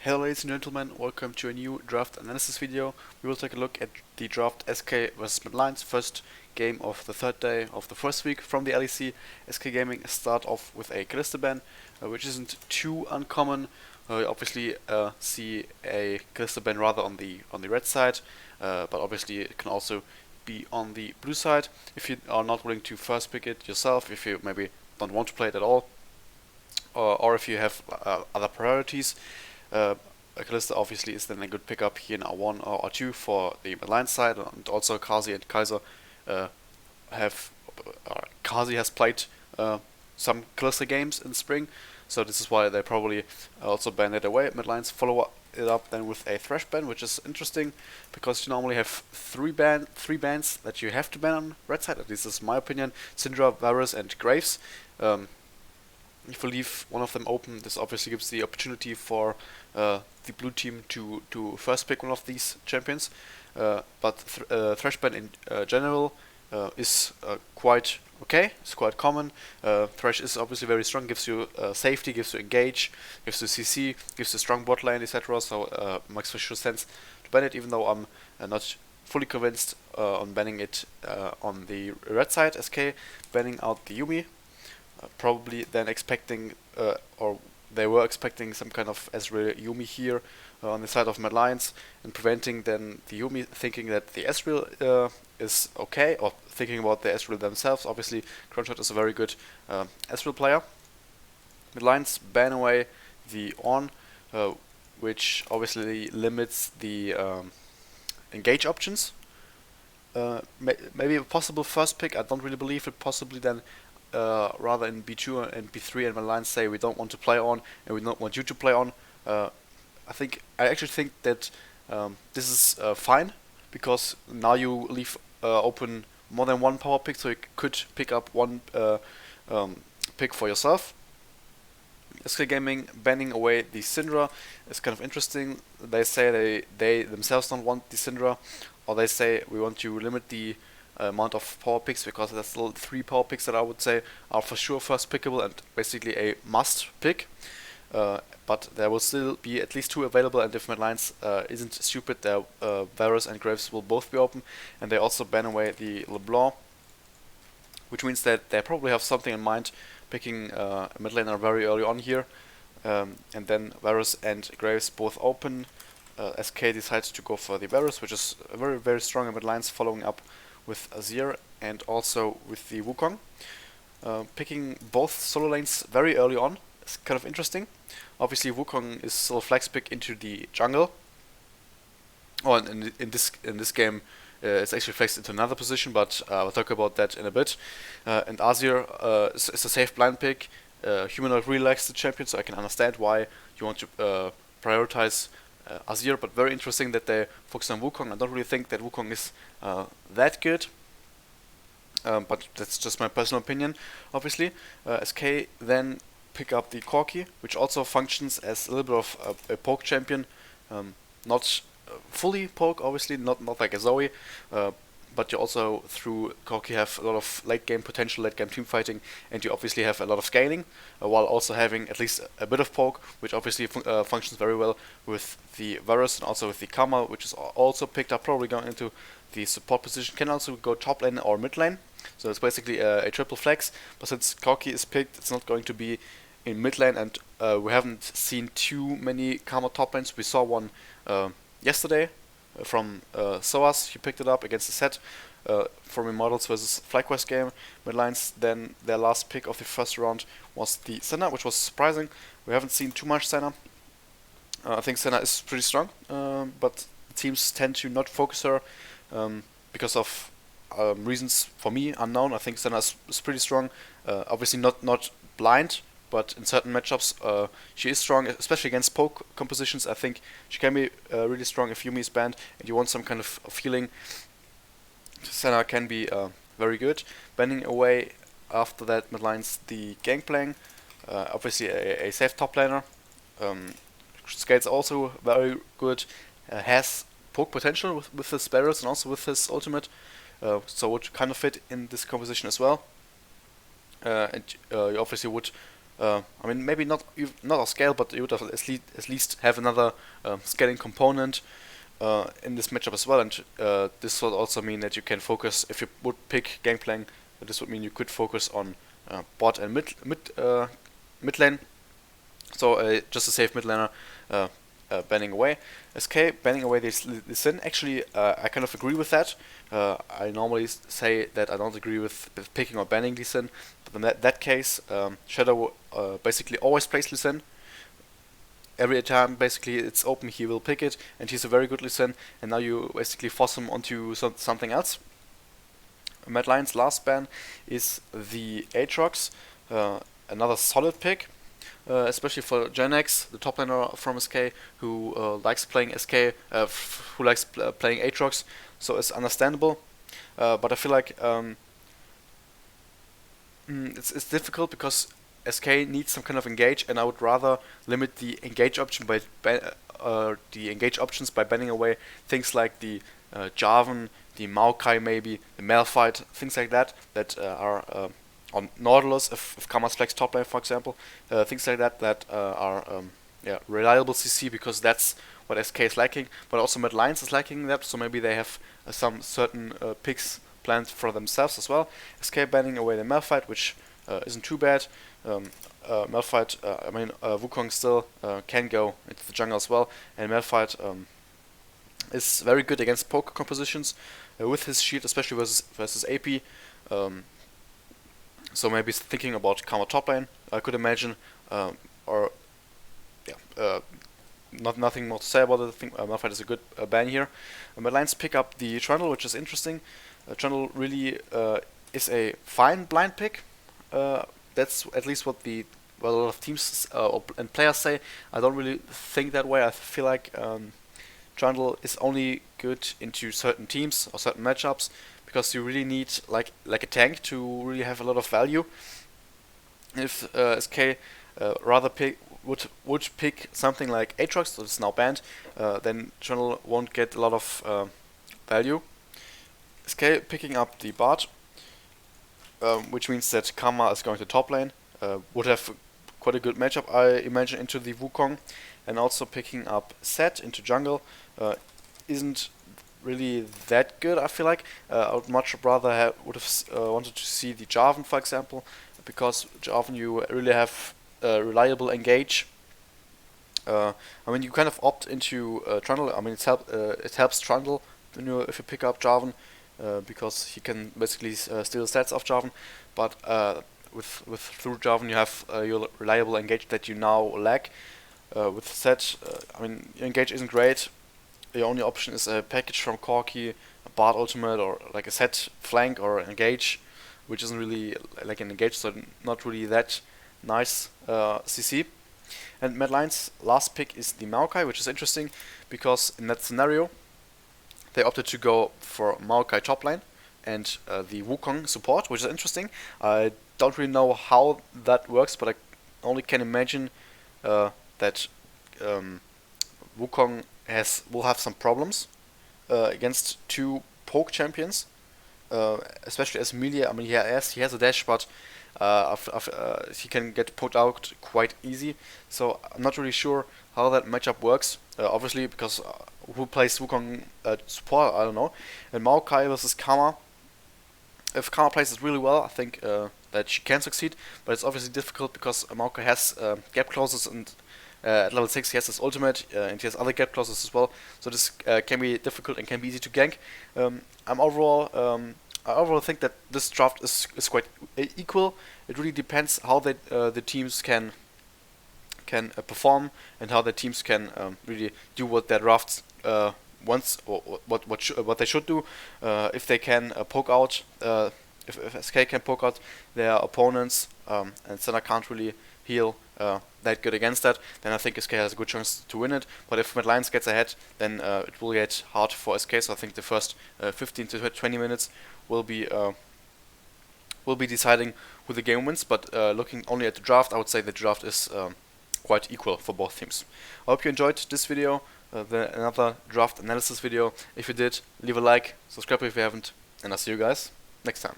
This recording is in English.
Hello ladies and gentlemen, welcome to a new draft analysis video. We will take a look at the draft SK vs Mad Lions, first game of the third day of the first week from the LEC. SK Gaming start off with a Kalista ban, which isn't too uncommon. We obviously see a Kalista ban rather on the red side, but obviously it can also be on the blue side. If you are not willing to first pick it yourself, if you maybe don't want to play it at all, or if you have other priorities. Kalista obviously is then a good pickup here in R1 or R2 for the Mad Lions side, and also Kazi and Kaiser have Kazi has played some Kalista games in spring, so this is why they probably also banned it away. Mad Lions follow it up then with a Thresh ban, which is interesting because you normally have three bans that you have to ban on red side. At least this is my opinion: Syndra, Varus, and Graves. If you leave one of them open, this obviously gives the opportunity for the blue team to first pick one of these champions. But Thresh ban in general is quite okay. It's quite common. Thresh is obviously very strong, gives you safety, gives you engage, gives you CC, gives you strong bot lane, etc. So makes for sure sense to ban it, even though I'm not fully convinced on banning it on the red side. SK banning out the Yuumi. Probably then expecting, or they were expecting some kind of Ezreal Yuumi here on the side of Mad Lions, and preventing then the Yuumi thinking that the Ezreal is okay, or thinking about the Ezreal themselves. Obviously, Kronshot is a very good Ezreal player. Mad Lions ban away the Ornn, which obviously limits the engage options. Maybe a possible first pick. I don't really believe it. Possibly then rather in B2 and B3 and Mad Lions say we don't want to play on and we don't want you to play on. I actually think that this is fine, because now you leave open more than one power pick, so you could pick up one pick for yourself. SK Gaming banning away the Syndra is kind of interesting. They say they themselves don't want the Syndra, or they say we want to limit the amount of power picks, because there's still 3 power picks that I would say are for sure first pickable and basically a must pick. But there will still be at least 2 available, and if Mad Lions isn't stupid, their Varus and Graves will both be open, and they also ban away the LeBlanc, which means that they probably have something in mind, picking a mid laner very early on here, and then Varus and Graves both open. SK decides to go for the Varus, which is very, very strong, and Mad Lions following up with Azir and also with the Wukong. Picking both solo lanes very early on is kind of interesting. Obviously, Wukong is still a flex pick into the jungle. Oh, and in this game, it's actually flexed into another position, but I'll talk about that in a bit. And Azir is a safe blind pick. Humanoid really likes the champion, so I can understand why you want to prioritize Azir, but very interesting that they focus on Wukong. I don't really think that Wukong is that good, but that's just my personal opinion, obviously. SK then pick up the Corki, which also functions as a little bit of a poke champion. Not fully poke, obviously, not like a Zoe, but you also through Corki have a lot of late game potential, late game team fighting, and you obviously have a lot of scaling, while also having at least a bit of poke, which obviously functions very well with the Varus and also with the Karma, which is also picked up, probably going into the support position. Can also go top lane or mid lane, so it's basically a triple flex, but since Corki is picked, it's not going to be in mid lane, and we haven't seen too many Karma top lanes. We saw one yesterday from Soas. He picked it up against the set from Immortals versus FlyQuest game. Mad Lions, then their last pick of the first round was the Senna, which was surprising. We haven't seen too much Senna. I think Senna is pretty strong, but teams tend to not focus her because of reasons for me unknown. I think Senna is pretty strong. Obviously not blind, but in certain matchups she is strong, especially against poke compositions. I think she can be really strong if Yuumi is banned and you want some kind of healing. Senna can be very good. Banning away after that Mad Lions the Gangplank, obviously a safe top laner. Scales also very good, has poke potential with his barrels and also with his ultimate, so would kind of fit in this composition as well. And you obviously would I mean, maybe not a scale, but you would have at least have another scaling component in this matchup as well. And this would also mean that you can focus, if you would pick Gangplank, this would mean you could focus on bot and mid lane. So just a safe mid laner banning away. SK banning away this Lee Sin. Actually, I kind of agree with that. I normally say that I don't agree with picking or banning Lee Sin, but in that case, Shadow basically always plays Lee Sin. Every time basically it's open, he will pick it, and he's a very good Lee Sin, and now you basically force him onto something else. Mad Lion's last ban is the Aatrox, another solid pick. Especially for Genex, the top laner from SK, who likes playing SK, who likes playing Aatrox, so it's understandable. But I feel like it's difficult because SK needs some kind of engage, and I would rather limit the engage option by the engage options by banning away things like the Jarvan, the Maokai, maybe the Malphite, things like that are on Nautilus, if Kama's flex top lane, for example, things like that are reliable CC, because that's what SK is lacking. But also Mad Lions is lacking that, so maybe they have some certain picks planned for themselves as well. SK banning away the Malphite, which isn't too bad. Malphite, I mean Wukong still can go into the jungle as well, and Malphite is very good against poker compositions with his shield, especially versus AP. So maybe thinking about Kama top lane, I could imagine, nothing more to say about it. I think Malphite is a good ban here. Mad Lions pick up the Trundle, which is interesting. Trundle really is a fine blind pick. That's at least what a lot of teams and players say. I don't really think that way. I feel like Trundle is only good into certain teams or certain matchups, because you really need like a tank to really have a lot of value. If SK rather would pick something like Aatrox, that is now banned, then Trundle won't get a lot of value. SK picking up the Bard, which means that Kama is going to top lane, would have quite a good matchup, I imagine, into the Wukong, and also picking up Zed into jungle isn't really that good. I feel like I would much rather would have wanted to see the Jarvan, for example, because Jarvan you really have reliable engage. I mean, you kind of opt into Trundle. I mean, it helps Trundle if you pick up Jarvan, because he can basically steal the stats of Jarvan. But through Jarvan you have your reliable engage that you now lack. With Zed, I mean, your engage isn't great. The only option is a package from Corki, a Bard ultimate, or like a Zed flank or engage, which isn't really like an engage, so not really that nice CC. And Mad Lions' last pick is the Maokai, which is interesting because in that scenario they opted to go for Maokai top lane and the Wukong support, which is interesting. I don't really know how that works, but I only can imagine that Wukong will have some problems against two poke champions, especially as melee. I mean, he has a dash, but he can get poked out quite easy. So I'm not really sure how that matchup works. Obviously, because who plays Wukong support, I don't know. And Maokai versus Kama. If Kama plays it really well, I think that she can succeed, but it's obviously difficult because Maokai has gap clauses, and at level 6 he has his ultimate, and he has other gap clauses as well, so this can be difficult and can be easy to gank. I overall think that this draft is quite equal. It really depends how the teams can perform, and how the teams can really do what their drafts wants, or what they should do. If they can poke out, if SK can poke out their opponents, and Senna can't really heal that good against that, then I think SK has a good chance to win it. But if Mad Lions gets ahead, then it will get hard for SK. So I think the first 15 to 20 minutes will be deciding who the game wins. But looking only at the draft, I would say the draft is quite equal for both teams. I hope you enjoyed this video, another draft analysis video. If you did, leave a like, subscribe if you haven't, and I'll see you guys next time.